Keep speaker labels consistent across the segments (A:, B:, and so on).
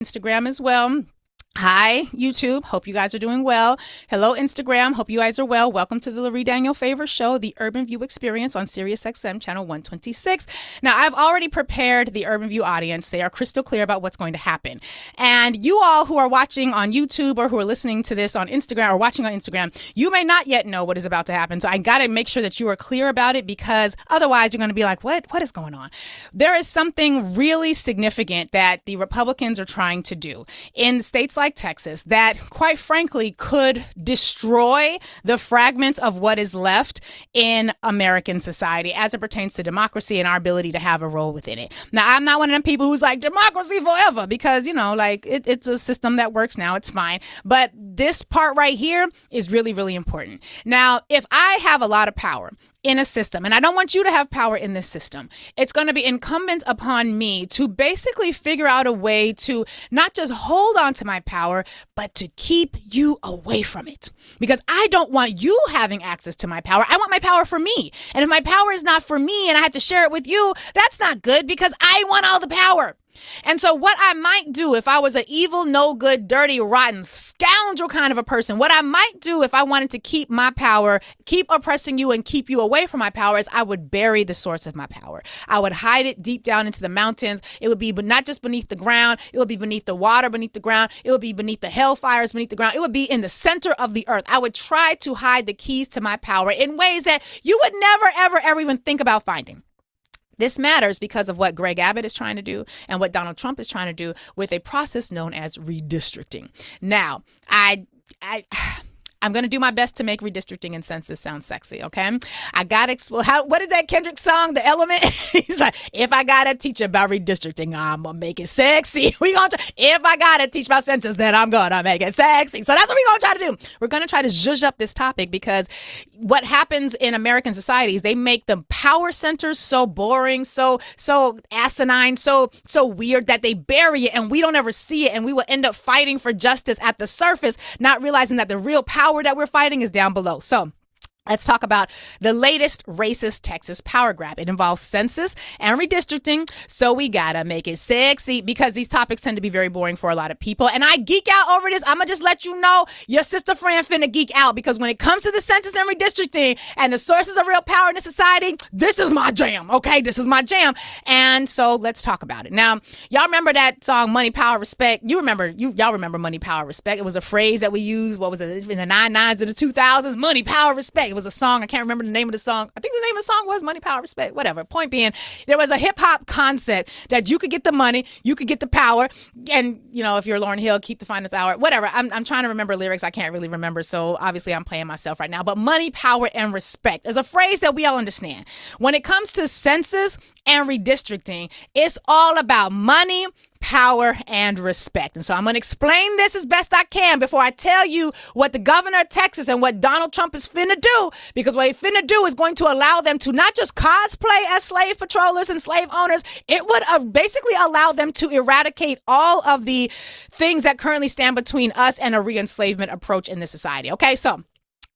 A: Instagram as well. Hi, YouTube. Hope you guys are doing well. Hello, Instagram. Hope you guys are well. Welcome to the Lurie Daniel Favor Show, the Urban View Experience on SiriusXM channel 126. Now, I've already prepared the Urban View audience. They are crystal clear about what's going to happen. And you all who are watching on YouTube or who are listening to this on Instagram or watching on Instagram, you may not yet know what is about to happen. So I got to make sure that you are clear about it, because otherwise you're going to be like, what is going on? There is something really significant that the Republicans are trying to do in states like Texas that, quite frankly, could destroy the fragments of what is left in American society as it pertains to democracy and our ability to have a role within it. Now, I'm not one of them people who's like democracy forever, because, it's a system that works now. It's fine. But this part right here is really, really important. Now, if I have a lot of power in a system, and I don't want you to have power in this system, it's going to be incumbent upon me to basically figure out a way to not just hold on to my power, but to keep you away from it. Because I don't want you having access to my power. I want my power for me. And if my power is not for me and I have to share it with you, that's not good, because I want all the power. And so what I might do if I was an evil, no good, dirty, rotten, scoundrel kind of a person, what I might do if I wanted to keep my power, keep oppressing you and keep you away from my power, is I would bury the source of my power. I would hide it deep down into the mountains. It would be not just beneath the ground. It would be beneath the water, beneath the ground. It would be beneath the hellfires, beneath the ground. It would be in the center of the earth. I would try to hide the keys to my power in ways that you would never, ever, ever even think about finding. This matters because of what Greg Abbott is trying to do and what Donald Trump is trying to do with a process known as redistricting. Now, I'm going to do my best to make redistricting and census sound sexy, okay? I got to explain. What is that Kendrick song, The Element? He's like, if I got to teach about redistricting, I'm going to make it sexy. If I got to teach about census, then I'm going to make it sexy. So that's what we're going to try to do. We're going to try to zhuzh up this topic, because what happens in American society is they make the power centers so boring, so asinine, so weird that they bury it and we don't ever see it, and we will end up fighting for justice at the surface, not realizing that the real power that we're fighting is down below. So let's talk about the latest racist Texas power grab. It involves census and redistricting, so we gotta make it sexy, because these topics tend to be very boring for a lot of people. And I geek out over this. I'm gonna just let you know, your sister friend finna geek out, because when it comes to the census and redistricting and the sources of real power in the society, this is my jam, okay? This is my jam. And so let's talk about it. Now, y'all remember that song, Money, Power, Respect? Y'all remember Money, Power, Respect. It was a phrase that we used, what was it, in the 99s and the 2000s? Money, Power, Respect. It was a song. I can't remember the name of the song. I think the name of the song was Money, Power, Respect, whatever. Point being, there was a hip hop concept that you could get the money, you could get the power, and, if you're Lauryn Hill, keep the finest hour, whatever. I'm trying to remember lyrics. I can't really remember. So obviously I'm playing myself right now. But money, power, and respect is a phrase that we all understand. When it comes to census and redistricting, it's all about money, power, and respect. And so I'm going to explain this as best I can before I tell you what the governor of Texas and what Donald Trump is finna do, because what he finna do is going to allow them to not just cosplay as slave patrollers and slave owners. It would basically allow them to eradicate all of the things that currently stand between us and a re-enslavement approach in this society. Okay, so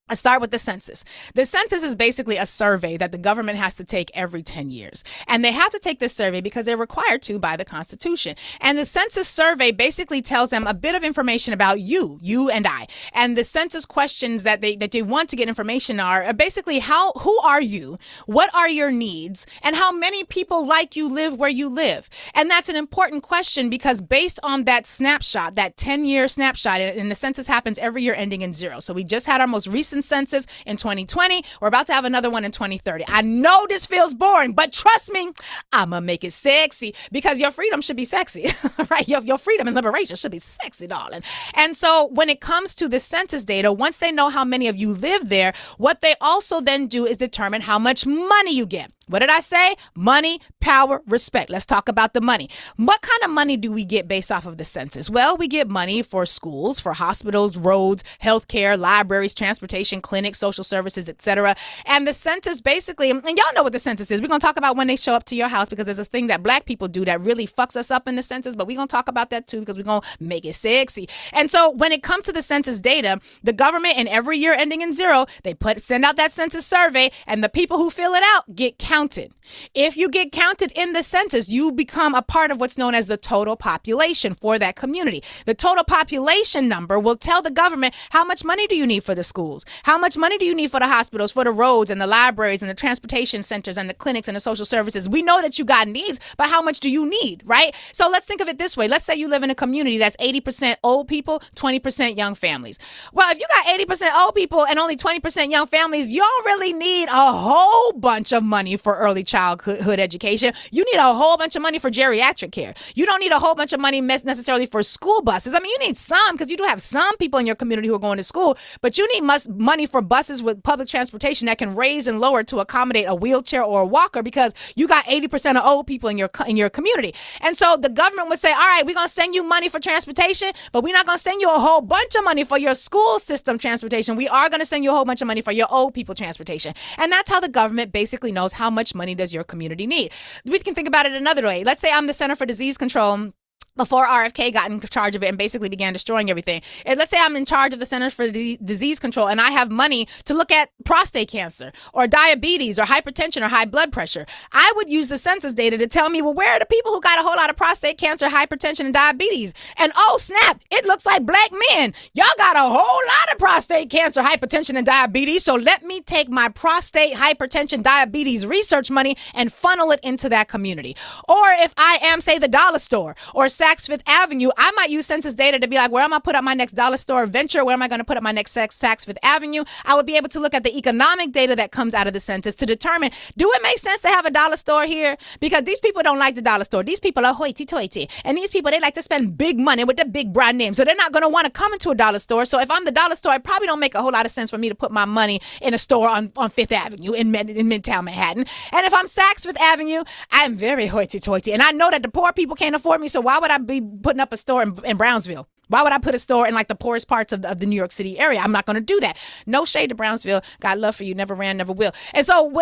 A: Let's start with the census. The census is basically a survey that the government has to take every 10 years. And they have to take this survey because they're required to by the Constitution. And the census survey basically tells them a bit of information about you and I. And the census questions that they want to get information are basically who are you? What are your needs? And how many people like you live where you live? And that's an important question because based on that snapshot, that 10-year snapshot, and the census happens every year ending in 0. So we just had our most recent census in 2020. We're about to have another one in 2030. I know this feels boring, but trust me, I'm gonna make it sexy because your freedom should be sexy, right? Your freedom and liberation should be sexy, darling. And so when it comes to the census data, once they know how many of you live there, what they also then do is determine how much money you get. What did I say? Money, power, respect. Let's talk about the money. What kind of money do we get based off of the census? Well, we get money for schools, for hospitals, roads, healthcare, libraries, transportation, clinics, social services, etc. And the census basically, and y'all know what the census is. We're going to talk about when they show up to your house because there's a thing that black people do that really fucks us up in the census, but we're going to talk about that too because we're going to make it sexy. And so when it comes to the census data, the government in every year ending in 0, they send out that census survey and the people who fill it out get counted counted. If you get counted in the census, you become a part of what's known as the total population for that community. The total population number will tell the government how much money do you need for the schools? How much money do you need for the hospitals, for the roads and the libraries and the transportation centers and the clinics and the social services? We know that you got needs, but how much do you need, right? So let's think of it this way. Let's say you live in a community that's 80% old people, 20% young families. Well, if you got 80% old people and only 20% young families, you don't really need a whole bunch of money for early childhood education. You need a whole bunch of money for geriatric care. You don't need a whole bunch of money necessarily for school buses. I mean, you need some because you do have some people in your community who are going to school, but you need money for buses with public transportation that can raise and lower to accommodate a wheelchair or a walker because you got 80% of old people in your community. And so the government would say, all right, we're going to send you money for transportation, but we're not going to send you a whole bunch of money for your school system transportation. We are going to send you a whole bunch of money for your old people transportation. And that's how the government basically knows how much money does your community need. We can think about it another way. Let's say I'm the Center for Disease Control before RFK got in charge of it and basically began destroying everything. And let's say I'm in charge of the Centers for Disease Control and I have money to look at prostate cancer or diabetes or hypertension or high blood pressure. I would use the census data to tell me, well, where are the people who got a whole lot of prostate cancer, hypertension, and diabetes? And oh, snap, it looks like black men. Y'all got a whole lot of prostate cancer, hypertension, and diabetes. So let me take my prostate, hypertension, diabetes research money and funnel it into that community. Or if I am, say, the dollar store or Saks Fifth Avenue, I might use census data to be like, where am I put up my next dollar store venture? Where am I going to put up my next Saks Fifth Avenue? I would be able to look at the economic data that comes out of the census to determine, do it make sense to have a dollar store here? Because these people don't like the dollar store. These people are hoity-toity. And these people, they like to spend big money with the big brand name. So they're not going to want to come into a dollar store. So if I'm the dollar store, it probably don't make a whole lot of sense for me to put my money in a store on Fifth Avenue in Midtown Manhattan. And if I'm Saks Fifth Avenue, I'm very hoity-toity. And I know that the poor people can't afford me. So why would I be putting up a store in Brownsville? Why would I put a store in like the poorest parts of the New York City area? I'm not going to do that. No shade to Brownsville. Got love for you. Never ran, never will. And so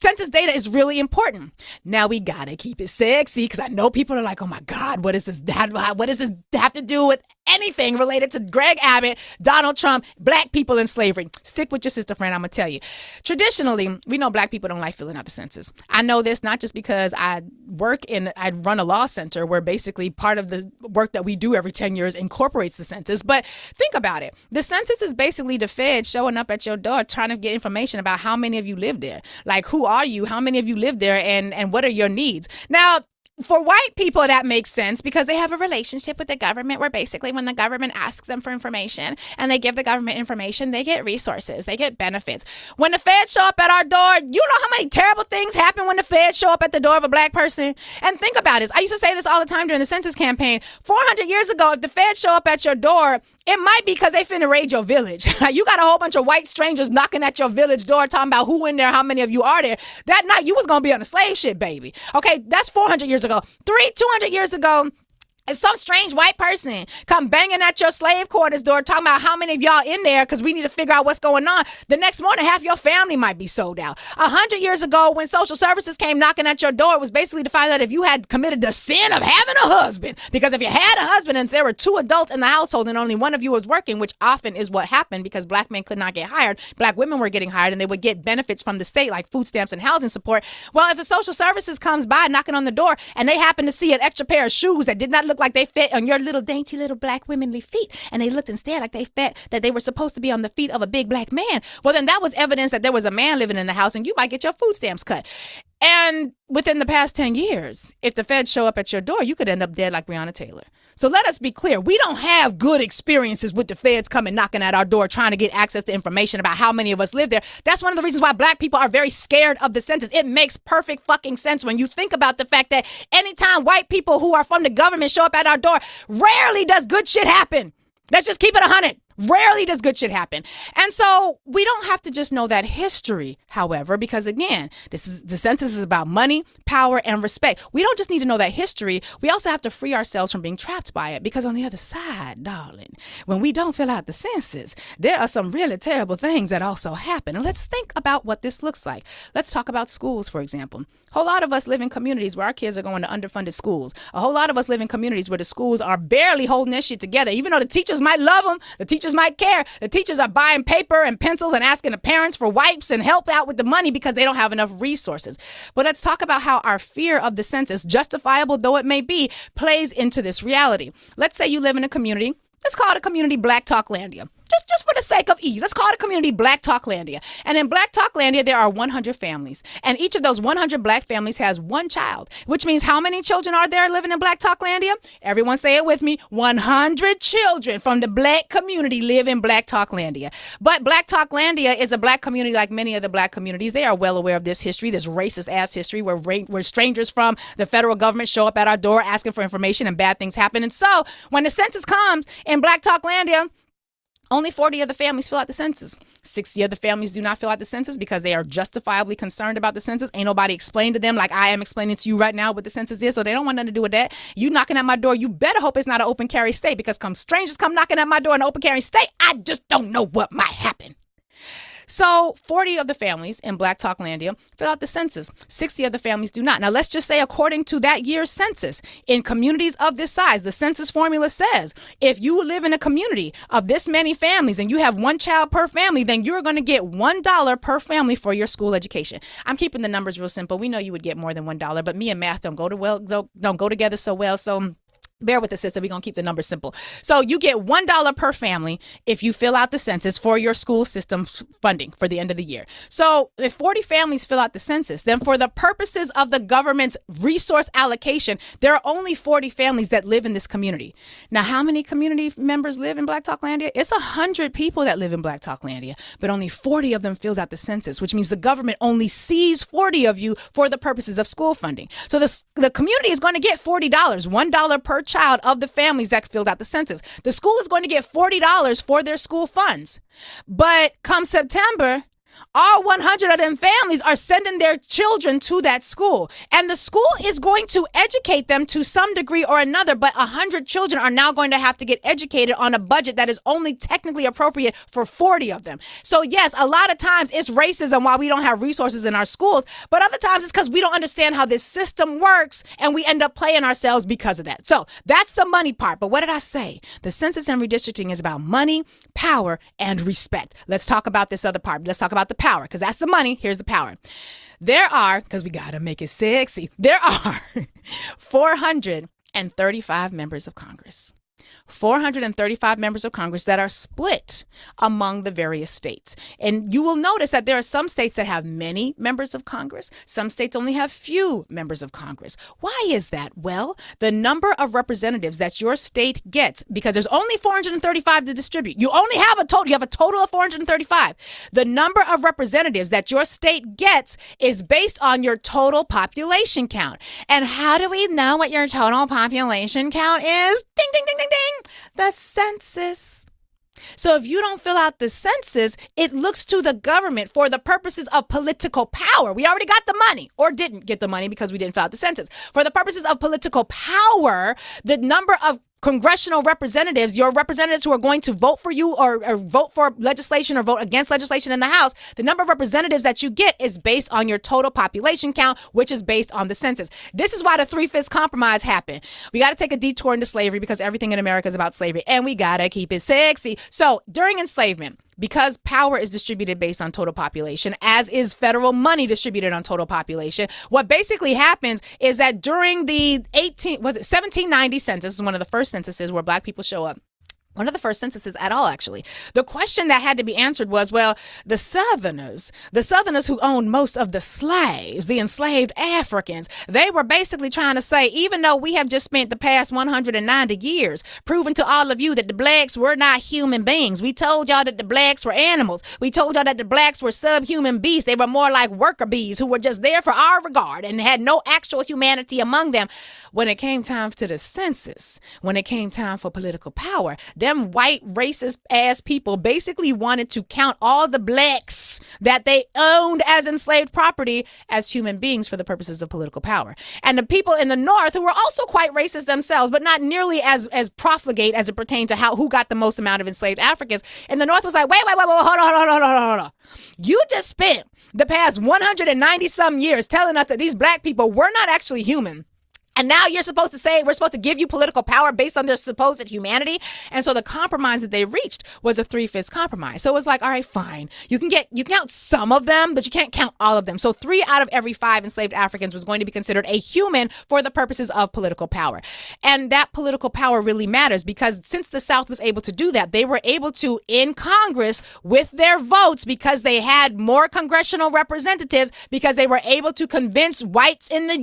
A: census data is really important. Now we got to keep it sexy because I know people are like, oh my God, what does this have to do with anything related to Greg Abbott, Donald Trump, black people in slavery? Stick with your sister friend. I'm going to tell you. Traditionally, we know black people don't like filling out the census. I know this not just because I run a law center where basically part of the work that we do every 10 years incorporates the census. But think about it. The census is basically the Fed showing up at your door trying to get information about how many of you live there. Like, who are you? How many of you live there? And what are your needs? Now, for white people, that makes sense because they have a relationship with the government where basically when the government asks them for information and they give the government information, they get resources, they get benefits. When the feds show up at our door, you know how many terrible things happen when the feds show up at the door of a black person? And think about this. I used to say this all the time during the census campaign. 400 years ago, if the feds show up at your door, it might be because they finna raid your village. You got a whole bunch of white strangers knocking at your village door talking about who in there, how many of you are there. That night, you was going to be on a slave ship, baby. Okay, that's 400 years ago. 200 years ago, if some strange white person come banging at your slave quarters door talking about how many of y'all in there because we need to figure out what's going on, the next morning half your family might be sold out. 100 years ago when social services came knocking at your door, it was basically to find out if you had committed the sin of having a husband. Because if you had a husband and there were two adults in the household and only one of you was working, which often is what happened because black men could not get hired, black women were getting hired and they would get benefits from the state like food stamps and housing support. Well, if the social services comes by knocking on the door and they happen to see an extra pair of shoes that did not look like they fit on your little dainty little black womanly feet, and they looked instead like they fit that they were supposed to be on the feet of a big black man, well, then that was evidence that there was a man living in the house and you might get your food stamps cut. And within the past 10 years, if the feds show up at your door, you could end up dead like Breonna Taylor. So let us be clear. We don't have good experiences with the feds coming knocking at our door trying to get access to information about how many of us live there. That's one of the reasons why black people are very scared of the census. It makes perfect fucking sense when you think about the fact that anytime white people who are from the government show up at our door, rarely does good shit happen. Let's just keep it 100. Rarely does good shit happen. And so we don't have to just know that history, however, because again, the census is about money, power, and respect. We don't just need to know that history. We also have to free ourselves from being trapped by it. Because on the other side, darling, when we don't fill out the census, there are some really terrible things that also happen. And let's think about what this looks like. Let's talk about schools, for example. A whole lot of us live in communities where our kids are going to underfunded schools. A whole lot of us live in communities where the schools are barely holding their shit together. Even though the teachers might love them, the teachers teachers might care. The teachers are buying paper and pencils and asking the parents for wipes and help out with the money because they don't have enough resources. But let's talk about how our fear of the census, justifiable though it may be, plays into this reality. Let's say you live in a community. Let's call it a community Black Talklandia. Just for the sake of ease, let's call it a community Black Talklandia. And in Black Talklandia, there are 100 families. And each of those 100 Black families has one child, which means how many children are there living in Black Talklandia? Everyone say it with me. 100 children from the Black community live in Black Talklandia. But Black Talklandia is a Black community like many of the Black communities. They are well aware of this history, this racist ass history where strangers from the federal government show up at our door asking for information and bad things happen. And so when the census comes in Black Talklandia, only 40 of the families fill out the census. 60 of the families do not fill out the census because they are justifiably concerned about the census. Ain't nobody explained to them like I am explaining to you right now what the census is, so they don't want nothing to do with that. You knocking at my door, you better hope it's not an open carry state, because strangers come knocking at my door in an open carry state, I just don't know what might happen. So 40 of the families in Black Talklandia fill out the census. 60 of the families do not. Now, let's just say according to that year's census, in communities of this size, the census formula says if you live in a community of this many families and you have one child per family, then you're going to get $1 per family for your school education. I'm keeping the numbers real simple. We know you would get more than $1, but me and math don't go together so well. So bear with the sister. We're going to keep the numbers simple. So you get $1 per family if you fill out the census for your school system funding for the end of the year. So if 40 families fill out the census, then for the purposes of the government's resource allocation, there are only 40 families that live in this community. Now, how many community members live in Black Talklandia? It's 100 people that live in Black Talklandia, but only 40 of them filled out the census, which means the government only sees 40 of you for the purposes of school funding. So the community is going to get $40, $1 per child of the families that filled out the census. The school is going to get $40 for their school funds. But come September, all 100 of them families are sending their children to that school. And the school is going to educate them to some degree or another, but 100 children are now going to have to get educated on a budget that is only technically appropriate for 40 of them. So yes, a lot of times it's racism why we don't have resources in our schools, but other times it's because we don't understand how this system works and we end up playing ourselves because of that. So that's the money part. But what did I say? The census and redistricting is about money, power, and respect. Let's talk about this other part. Let's talk about the power, because that's the money. Here's the power. There are, because we got to make it sexy, there are 435 members of Congress. 435 members of Congress that are split among the various states. And you will notice that there are some states that have many members of Congress. Some states only have few members of Congress. Why is that? Well, the number of representatives that your state gets, because there's only 435 to distribute. You have a total of 435. The number of representatives that your state gets is based on your total population count. And how do we know what your total population count is? Ding, ding, ding, ding, ding. The census. So if you don't fill out the census, it looks to the government for the purposes of political power. We already got the money, or didn't get the money because we didn't fill out the census. For the purposes of political power, the number of congressional representatives, your representatives who are going to vote for you or vote for legislation or vote against legislation in the House, the number of representatives that you get is based on your total population count, which is based on the census. This is why the 3/5 compromise happened. We got to take a detour into slavery because everything in America is about slavery, and we got to keep it sexy. So during enslavement, because power is distributed based on total population, as is federal money distributed on total population, what basically happens is that during the 1790 census, is one of the first censuses where Black people show up. One of the first censuses at all, actually. The question that had to be answered was, well, the Southerners who owned most of the slaves, the enslaved Africans, they were basically trying to say, even though we have just spent the past 190 years proving to all of you that the Blacks were not human beings. We told y'all that the Blacks were animals. We told y'all that the Blacks were subhuman beasts. They were more like worker bees who were just there for our regard and had no actual humanity among them. When it came time to the census, when it came time for political power, them white racist ass people basically wanted to count all the Blacks that they owned as enslaved property as human beings for the purposes of political power. And the people in the North, who were also quite racist themselves, but not nearly as profligate as it pertained to who got the most amount of enslaved Africans, in the North was like, wait, hold on. You just spent the past 190 some years telling us that these Black people were not actually human. And now you're supposed to say we're supposed to give you political power based on their supposed humanity. And so the compromise that they reached was a 3/5 compromise. So it was like, all right, fine. You can count some of them, but you can't count all of them. So 3 out of every 5 enslaved Africans was going to be considered a human for the purposes of political power. And that political power really matters because since the South was able to do that, they were able to, in Congress, with their votes, because they had more congressional representatives, because they were able to convince whites in the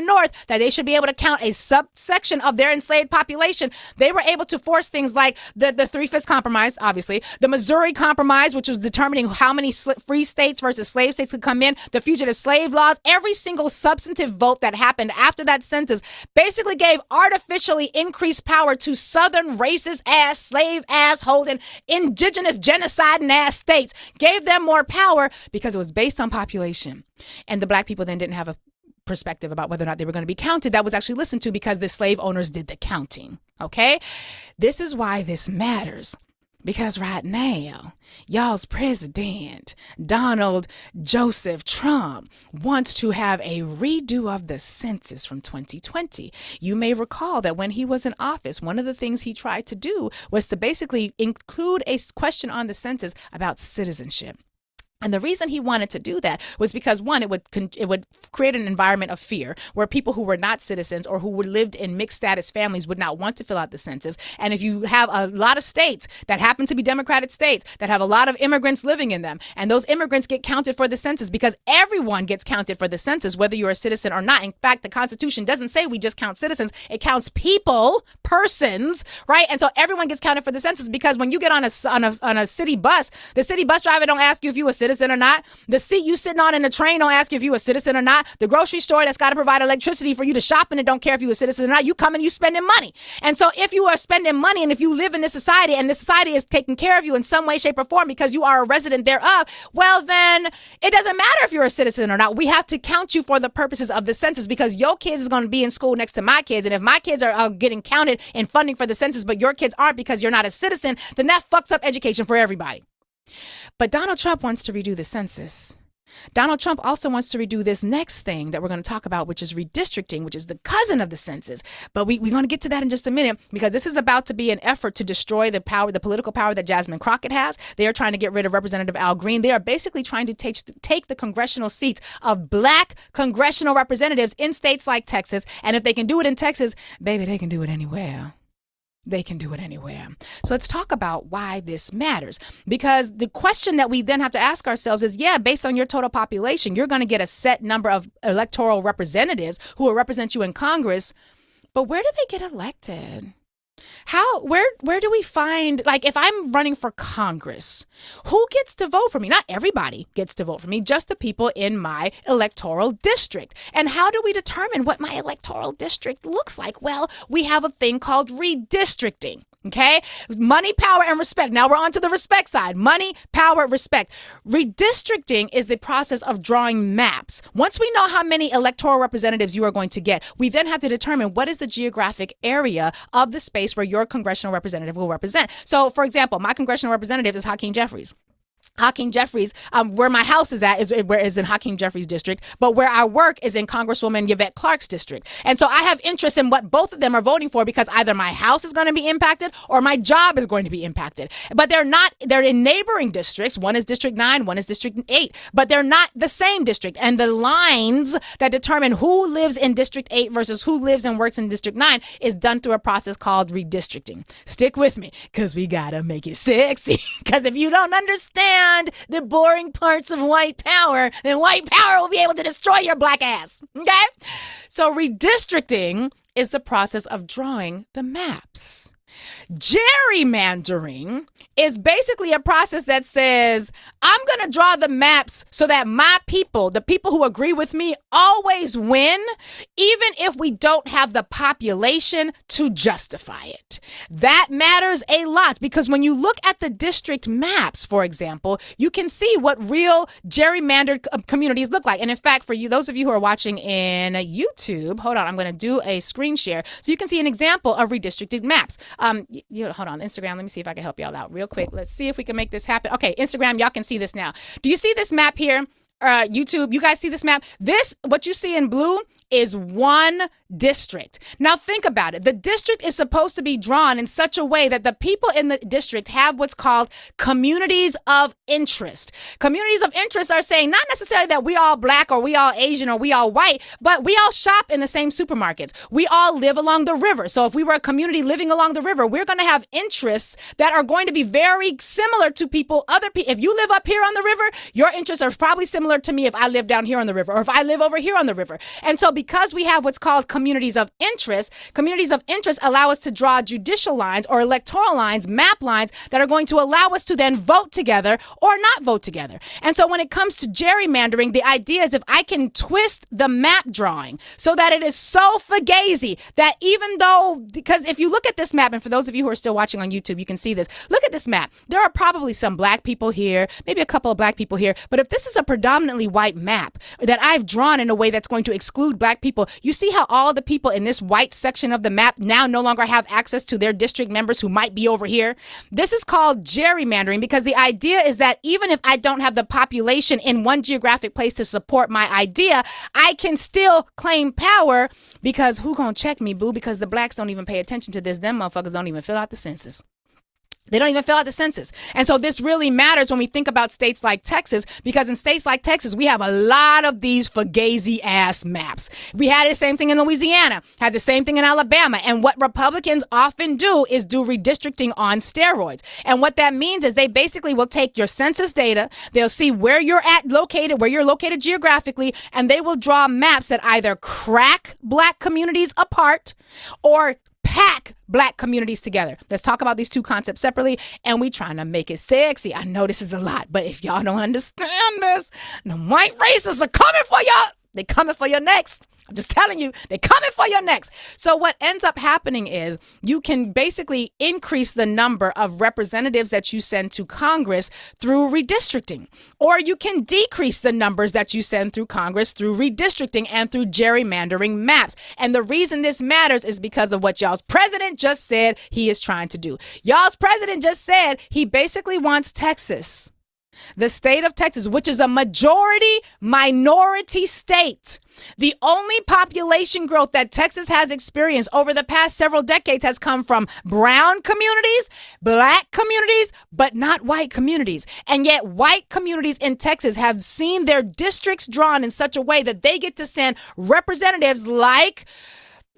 A: North that they should be able to count a subsection of their enslaved population. They were able to force things like the 3/5 compromise, obviously, the Missouri Compromise, which was determining how many free states versus slave states could come in, the fugitive slave laws. Every single substantive vote that happened after that census basically gave artificially increased power to Southern racist ass, slave ass holding, indigenous genociding ass states, gave them more power because it was based on population. And the black people then didn't have a perspective about whether or not they were going to be counted. That was actually listened to because the slave owners did the counting. Okay? This is why this matters. Because right now, y'all's president, Donald Joseph Trump, wants to have a redo of the census from 2020. You may recall that when he was in office, one of the things he tried to do was to basically include a question on the census about citizenship. And the reason he wanted to do that was because, one, it would create an environment of fear where people who were not citizens or who lived in mixed status families would not want to fill out the census. And if you have a lot of states that happen to be Democratic states that have a lot of immigrants living in them, and those immigrants get counted for the census because everyone gets counted for the census, whether you're a citizen or not. In fact, the Constitution doesn't say we just count citizens. It counts people, persons, right? And so everyone gets counted for the census because when you get on a city bus, the city bus driver don't ask you if you a citizen or not. The seat you sitting on in the train don't ask you if you a citizen or not. The grocery store that's got to provide electricity for you to shop in, it don't care if you a citizen or not. You come and you spending money. And so if you are spending money and if you live in this society and this society is taking care of you in some way, shape, or form because you are a resident thereof, well, then it doesn't matter if you're a citizen or not. We have to count you for the purposes of the census because your kids is going to be in school next to my kids. And if my kids are getting counted in funding for the census, but your kids aren't because you're not a citizen, then that fucks up education for everybody. But Donald Trump wants to redo the census. Donald Trump also wants to redo this next thing that we're going to talk about, which is redistricting, which is the cousin of the census. But we're going to get to that in just a minute because this is about to be an effort to destroy the power, the political power that Jasmine Crockett has. They are trying to get rid of Representative Al Green. They are basically trying to take the congressional seats of black congressional representatives in states like Texas. And if they can do it in Texas, baby, they can do it anywhere. They can do it anywhere. So let's talk about why this matters. Because the question that we then have to ask ourselves is, yeah, based on your total population, you're going to get a set number of electoral representatives who will represent you in Congress. But where do they get elected? Where do we find, like, if I'm running for Congress, who gets to vote for me? Not everybody gets to vote for me, just the people in my electoral district. And how do we determine what my electoral district looks like? Well, we have a thing called redistricting. Okay, money, power, and respect. Now we're on to the respect side. Money, power, respect. Redistricting is the process of drawing maps. Once we know how many electoral representatives you are going to get, we then have to determine what is the geographic area of the space where your congressional representative will represent. So, for example, my congressional representative is Hakeem Jeffries. Hakeem Jeffries, where my house is at is in Hakeem Jeffries' district, but where I work is in Congresswoman Yvette Clarke's district. And so I have interest in what both of them are voting for because either my house is going to be impacted or my job is going to be impacted. But they're in neighboring districts. One is District 9, one is District 8, but they're not the same district. And the lines that determine who lives in District 8 versus who lives and works in District 9 is done through a process called redistricting. Stick with me because we got to make it sexy. Because if you don't understand the boring parts of white power, then white power will be able to destroy your black ass. Okay? So redistricting is the process of drawing the maps. Gerrymandering is basically a process that says, I'm going to draw the maps so that my people, the people who agree with me, always win, even if we don't have the population to justify it. That matters a lot because when you look at the district maps, for example, you can see what real gerrymandered communities look like. And in fact, for you, those of you who are watching in YouTube, hold on, I'm going to do a screen share so you can see an example of redistricted maps. Hold on, Instagram, let me see if I can help y'all out real quick. Let's see if we can make this happen. Okay, Instagram, y'all can see this now. Do you see this map here? YouTube, you guys see this map? This, what you see in blue, is one district. Now think about it. The district is supposed to be drawn in such a way that the people in the district have what's called communities of interest. Communities of interest are saying not necessarily that we all black or we all Asian or we all white, but we all shop in the same supermarkets. We all live along the river. So if we were a community living along the river, we're going to have interests that are going to be very similar to people. If you live up here on the river, your interests are probably similar to me if I live down here on the river or if I live over here on the river. And so because we have what's called communities of interest allow us to draw judicial lines or electoral lines, map lines that are going to allow us to then vote together or not vote together. And so when it comes to gerrymandering, the idea is if I can twist the map drawing so that it is so fugazi that even though, because if you look at this map, and for those of you who are still watching on YouTube, you can see this. Look at this map. There are probably some black people here, maybe a couple of black people here. But if this is a predominantly white map that I've drawn in a way that's going to exclude black people, you see how all the people in this white section of the map now no longer have access to their district members who might be over here. This is called gerrymandering because the idea is that even if I don't have the population in one geographic place to support my idea, I can still claim power because who gonna check me, boo? Because the blacks don't even pay attention to this. Them motherfuckers don't even fill out the census. They don't even fill out the census. And so this really matters when we think about states like Texas, because in states like Texas, we have a lot of these fugazi ass maps. We had the same thing in Louisiana, had the same thing in Alabama. And what Republicans often do is do redistricting on steroids. And what that means is they basically will take your census data, they'll see where you're located geographically, and they will draw maps that either crack black communities apart or pack black communities together. Let's talk about these two concepts separately, and we trying to make it sexy. I know this is a lot, but if y'all don't understand this, the white racists are coming for y'all. They coming for your next. I'm just telling you, they're coming for your next. So what ends up happening is you can basically increase the number of representatives that you send to Congress through redistricting, or you can decrease the numbers that you send through Congress through redistricting and through gerrymandering maps. And the reason this matters is because of what y'all's president just said he is trying to do. Y'all's president just said he basically wants Texas, the state of Texas, which is a majority minority state. The only population growth that Texas has experienced over the past several decades has come from brown communities, black communities, but not white communities. And yet white communities in Texas have seen their districts drawn in such a way that they get to send representatives like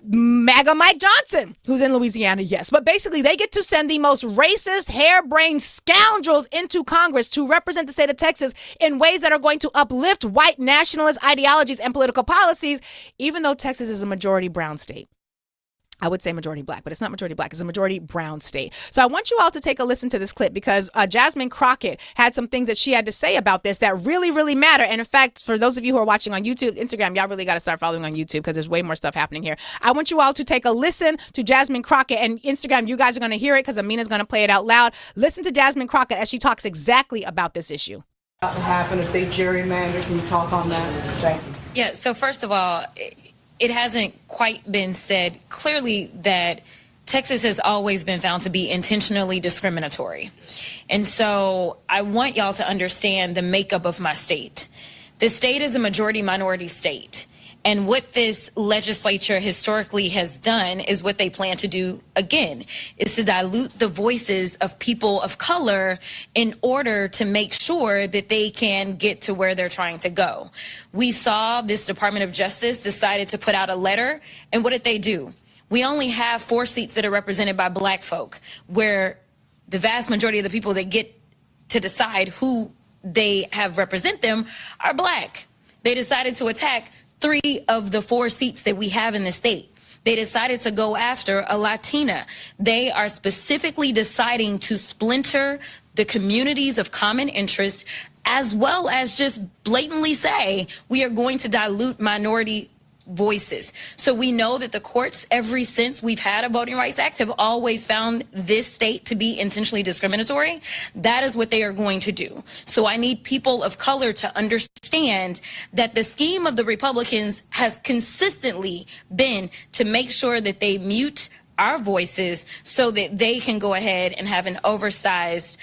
A: MAGA Mike Johnson, who's in Louisiana, yes. But basically, they get to send the most racist, harebrained scoundrels into Congress to represent the state of Texas in ways that are going to uplift white nationalist ideologies and political policies, even though Texas is a majority brown state. I would say majority black, but it's not majority black. It's a majority brown state. So I want you all to take a listen to this clip because Jasmine Crockett had some things that she had to say about this that really, really matter. And in fact, for those of you who are watching on YouTube, Instagram, y'all really got to start following on YouTube because there's way more stuff happening here. I want you all to take a listen to Jasmine Crockett, and Instagram, you guys are going to hear it because Amina's going to play it out loud. Listen to Jasmine Crockett as she talks exactly about this issue.
B: What would happen if they gerrymander? Can you talk on that? Thank you.
C: Yeah, so first of all, it hasn't quite been said clearly that Texas has always been found to be intentionally discriminatory. And so I want y'all to understand the makeup of my state. The state is a majority minority state. And what this legislature historically has done is what they plan to do again, is to dilute the voices of people of color in order to make sure that they can get to where they're trying to go. We saw this Department of Justice decided to put out a letter, and what did they do? We only have 4 seats that are represented by black folk, where the vast majority of the people that get to decide who they have represent them are black. They decided to attack 3 of the 4 seats that we have in the state. They decided to go after a Latina. They are specifically deciding to splinter the communities of common interest, as well as just blatantly say we are going to dilute minority voices. So we know that the courts, ever since we've had a Voting Rights Act, have always found this state to be intentionally discriminatory. That is what they are going to do. So I need people of color to understand that the scheme of the Republicans has consistently been to make sure that they mute our voices so that they can go ahead and have an oversized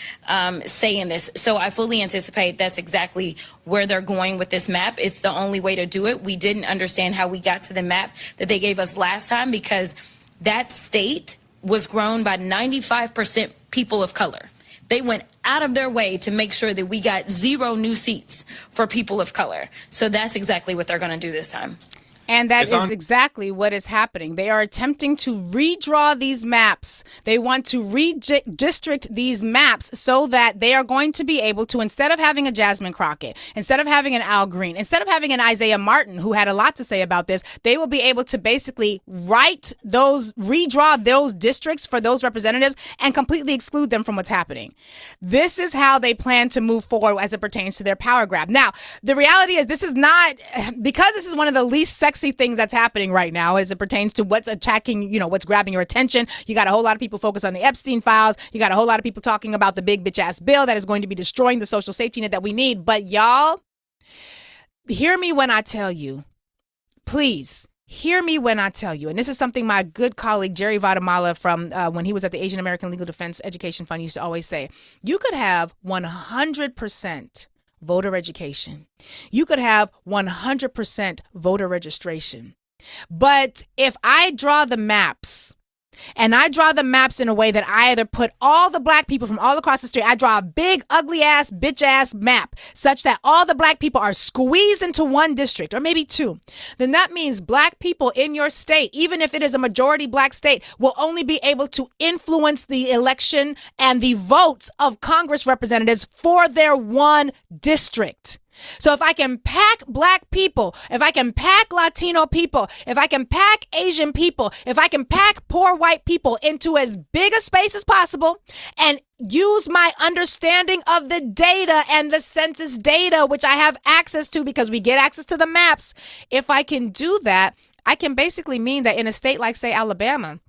C: say in this. So I fully anticipate that's exactly where they're going with this map. It's the only way to do it. We didn't understand how we got to the map that they gave us last time because that state was grown by 95% people of color. They went out of their way to make sure that we got 0 new seats for people of color. So that's exactly what they're going to do this time.
A: And that is exactly what is happening. They are attempting to redraw these maps. They want to redistrict these maps so that they are going to be able to, instead of having a Jasmine Crockett, instead of having an Al Green, instead of having an Isaiah Martin, who had a lot to say about this, they will be able to basically redraw those districts for those representatives and completely exclude them from what's happening. This is how they plan to move forward as it pertains to their power grab. Now, the reality is this is not, because this is one of the least sexy things that's happening right now as it pertains to what's attacking, what's grabbing your attention. You got a whole lot of people focused on the Epstein files. You got a whole lot of people talking about the big bitch ass bill that is going to be destroying the social safety net that we need. But y'all, hear me when I tell you, please. Hear me when I tell you, and this is something my good colleague Jerry Vadamala from when he was at the Asian American Legal Defense Education Fund used to always say, you could have 100% voter education. You could have 100% voter registration. But if I draw the maps, and I draw the maps in a way that I either put all the black people from all across the street, I draw a big, ugly ass, bitch ass map such that all the black people are squeezed into one district or maybe 2, then that means black people in your state, even if it is a majority black state, will only be able to influence the election and the votes of Congress representatives for their one district. So if I can pack black people, if I can pack Latino people, if I can pack Asian people, if I can pack poor white people into as big a space as possible and use my understanding of the data and the census data, which I have access to because we get access to the maps. If I can do that, I can basically mean that in a state like, say, Alabama,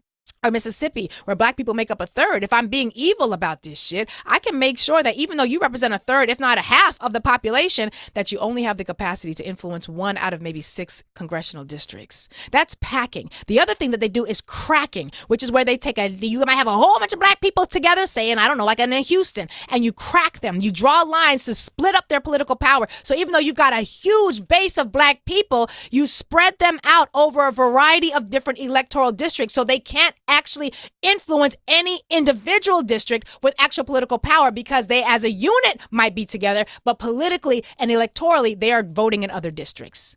A: or Mississippi, where black people make up a third, if I'm being evil about this shit, I can make sure that even though you represent a third, if not a half of the population, that you only have the capacity to influence 1 out of maybe 6 congressional districts. That's packing. The other thing that they do is cracking, which is where they take you might have a whole bunch of black people together, saying, I don't know, like in Houston, and you crack them. You draw lines to split up their political power. So even though you've got a huge base of black people, you spread them out over a variety of different electoral districts so they can't actually influence any individual district with actual political power because they as a unit might be together, but politically and electorally, they are voting in other districts.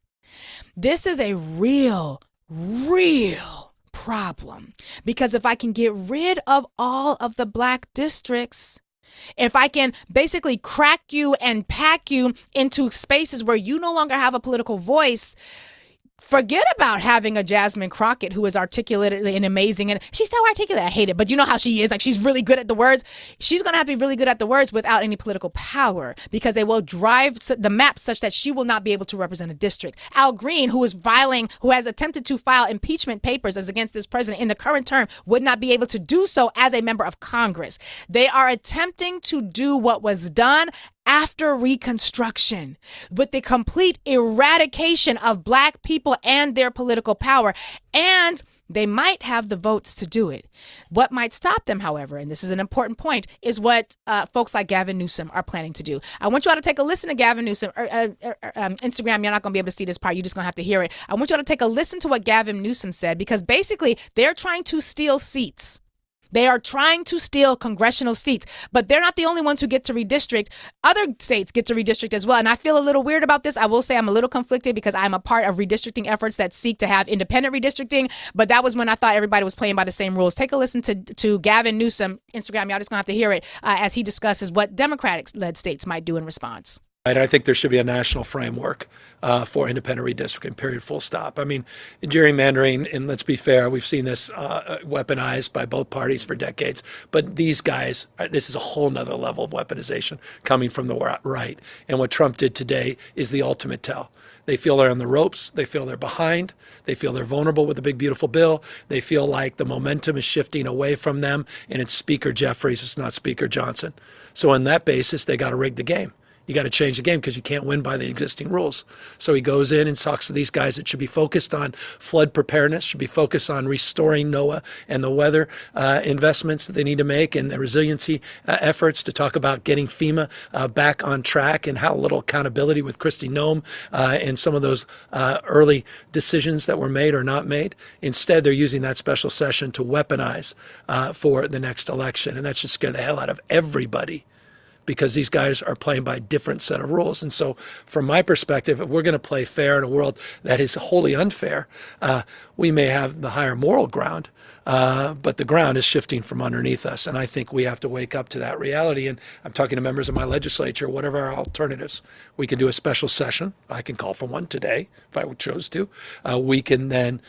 A: This is a real problem because if I can get rid of all of the black districts, if I can basically crack you and pack you into spaces where you no longer have a political voice, forget about having a Jasmine Crockett who is articulate and amazing. And she's so articulate. I hate it. But you know how she is. Like, she's really good at the words. She's going to have to be really good at the words without any political power because they will drive the map such that she will not be able to represent a district. Al Green, who has attempted to file impeachment papers as against this president in the current term, would not be able to do so as a member of Congress. They are attempting to do what was done after Reconstruction, with the complete eradication of black people and their political power. And they might have the votes to do it. What might stop them, however, and this is an important point, is what folks like Gavin Newsom are planning to do. I want you all to take a listen to Gavin Newsom. Instagram, you're not going to be able to see this part. You're just going to have to hear it. I want you all to take a listen to what Gavin Newsom said, because basically they're trying to steal seats. They are trying to steal congressional seats, but they're not the only ones who get to redistrict. Other states get to redistrict as well. And I feel a little weird about this. I will say I'm a little conflicted because I'm a part of redistricting efforts that seek to have independent redistricting. But that was when I thought everybody was playing by the same rules. Take a listen to Gavin Newsom, Instagram. Y'all just gonna have to hear it as he discusses what Democratic-led states might do in response.
D: I think there should be a national framework for independent redistricting, period, full stop. I mean, gerrymandering, and let's be fair, we've seen this weaponized by both parties for decades. But these guys, this is a whole nother level of weaponization coming from the right. And what Trump did today is the ultimate tell. They feel they're on the ropes. They feel they're behind. They feel they're vulnerable with the big, beautiful bill. They feel like the momentum is shifting away from them, and it's Speaker Jeffries, it's not Speaker Johnson. So on that basis, they got to rig the game. You got to change the game because you can't win by the existing rules. So he goes in and talks to these guys that should be focused on flood preparedness, should be focused on restoring NOAA and the weather investments that they need to make, and the resiliency efforts, to talk about getting FEMA back on track, and how little accountability with Kristi Noem and some of those early decisions that were made or not made. Instead, they're using that special session to weaponize for the next election. And that should scare the hell out of everybody, because these guys are playing by a different set of rules. And so from my perspective, if we're going to play fair in a world that is wholly unfair, we may have the higher moral ground, but the ground is shifting from underneath us. And I think we have to wake up to that reality. And I'm talking to members of my legislature, what are our alternatives? We can do a special session. I can call for one today if I chose to. We can then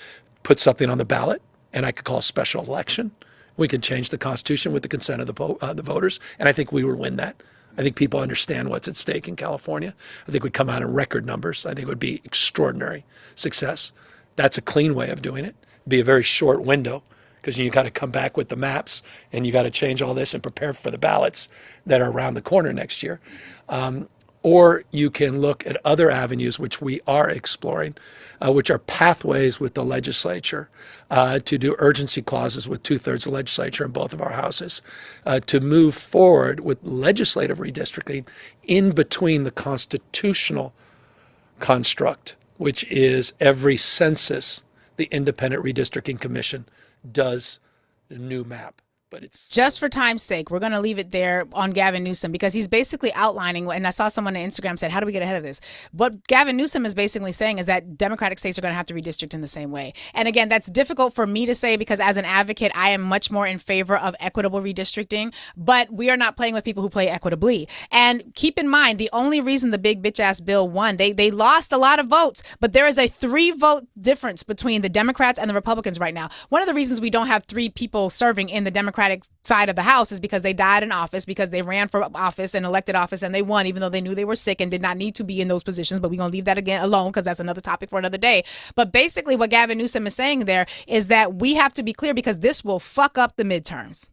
D: put something on the ballot, and I could call a special election. We can change the Constitution with the consent of the voters, and I think we would win that. I think people understand what's at stake in California. I think we'd come out in record numbers. I think it would be extraordinary success. That's a clean way of doing it. It'd be a very short window, because you got to come back with the maps, and you got to change all this and prepare for the ballots that are around the corner next year. Or you can look at other avenues, which we are exploring, which are pathways with the legislature to do urgency clauses with 2/3 of the legislature in both of our houses, to move forward with legislative redistricting in between the constitutional construct, which is every census, the Independent Redistricting Commission does a new map. But it's
A: just for time's sake, we're going to leave it there on Gavin Newsom, because he's basically outlining, and I saw someone on Instagram said, how do we get ahead of this? What Gavin Newsom is basically saying is that Democratic states are going to have to redistrict in the same way. And again, that's difficult for me to say, because as an advocate, I am much more in favor of equitable redistricting, but we are not playing with people who play equitably. And keep in mind, the only reason the big bitch ass bill won, they lost a lot of votes, but there is a 3-vote difference between the Democrats and the Republicans right now. One of the reasons we don't have 3 people serving in the Democratic side of the House is because they died in office, because they ran for office and elected office, and they won, even though they knew they were sick and did not need to be in those positions. But we're going to leave that again alone, because that's another topic for another day. But basically what Gavin Newsom is saying there is that we have to be clear, because this will fuck up the midterms.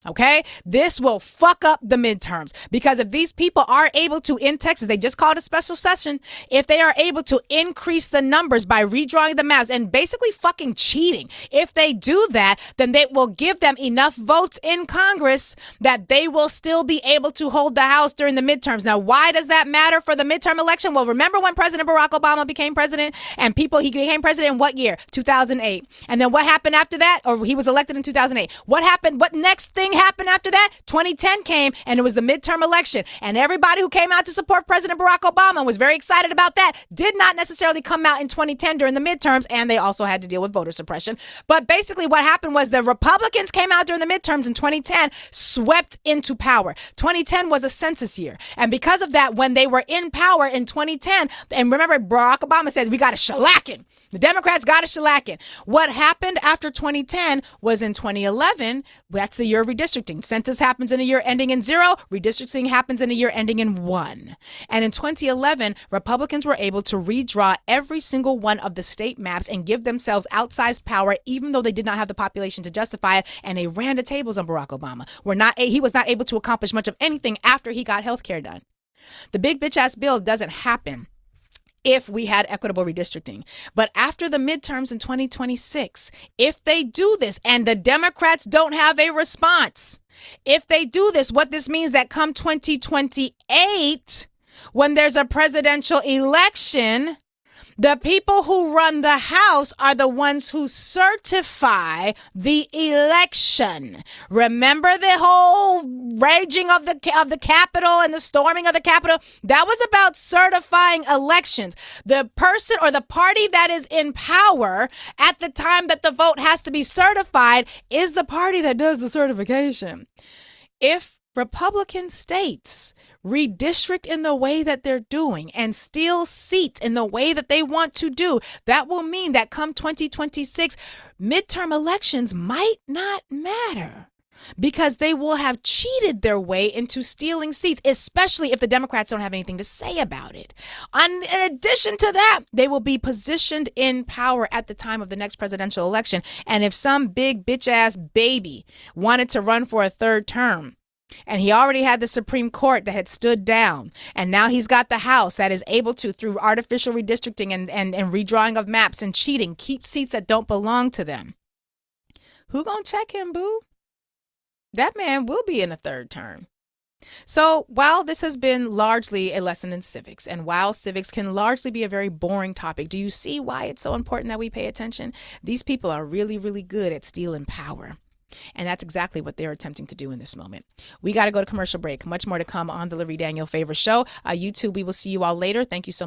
A: Okay, this will fuck up the midterms, because if these people are able to, in Texas, they just called a special session, if they are able to increase the numbers by redrawing the maps and basically fucking cheating, if they do that, then they will give them enough votes in Congress that they will still be able to hold the House during the midterms. Now, why does that matter for the midterm election? Well, remember when President Barack Obama became president, and he became president in what year? 2008. And then what happened after that? Or he was elected in 2008. What happened? What next thing happened after that? 2010 came, and it was the midterm election, and everybody who came out to support President Barack Obama was very excited about that, did not necessarily come out in 2010 during the midterms, and they also had to deal with voter suppression. But basically what happened was the Republicans came out during the midterms in 2010, swept into power. 2010 was a census year, and because of that, when they were in power in 2010, and remember Barack Obama said, we got a shellacking. The Democrats got a shellacking. What happened after 2010 was in 2011, that's the year of redistricting. Census happens in a year ending in 0. Redistricting happens in a year ending in 1. And in 2011, Republicans were able to redraw every single one of the state maps and give themselves outsized power, even though they did not have the population to justify it. And they ran the tables on Barack Obama. He was not able to accomplish much of anything after he got health care done. The big bitch ass bill doesn't happen if we had equitable redistricting. But after the midterms in 2026, if they do this and the Democrats don't have a response, if they do this, what this means that come 2028, when there's a presidential election, the people who run the House are the ones who certify the election. Remember the whole raging of the Capitol and the storming of the Capitol? That was about certifying elections. The person or the party that is in power at the time that the vote has to be certified is the party that does the certification. If Republican states redistrict in the way that they're doing and steal seats in the way that they want to do, that will mean that come 2026, midterm elections might not matter, because they will have cheated their way into stealing seats, especially if the Democrats don't have anything to say about it. In addition to that, they will be positioned in power at the time of the next presidential election. And if some big bitch ass baby wanted to run for a 3rd term, And he already had the Supreme Court that had stood down. And now he's got the House that is able to, through artificial redistricting and redrawing of maps and cheating, keep seats that don't belong to them. Who gonna check him, boo? That man will be in a third term. So while this has been largely a lesson in civics, and while civics can largely be a very boring topic, do you see why it's so important that we pay attention? These people are really, really good at stealing power. And that's exactly what they're attempting to do in this moment. We got to go to commercial break. Much more to come on the Lurie Daniel Favor Show. YouTube, we will see you all later. Thank you so much.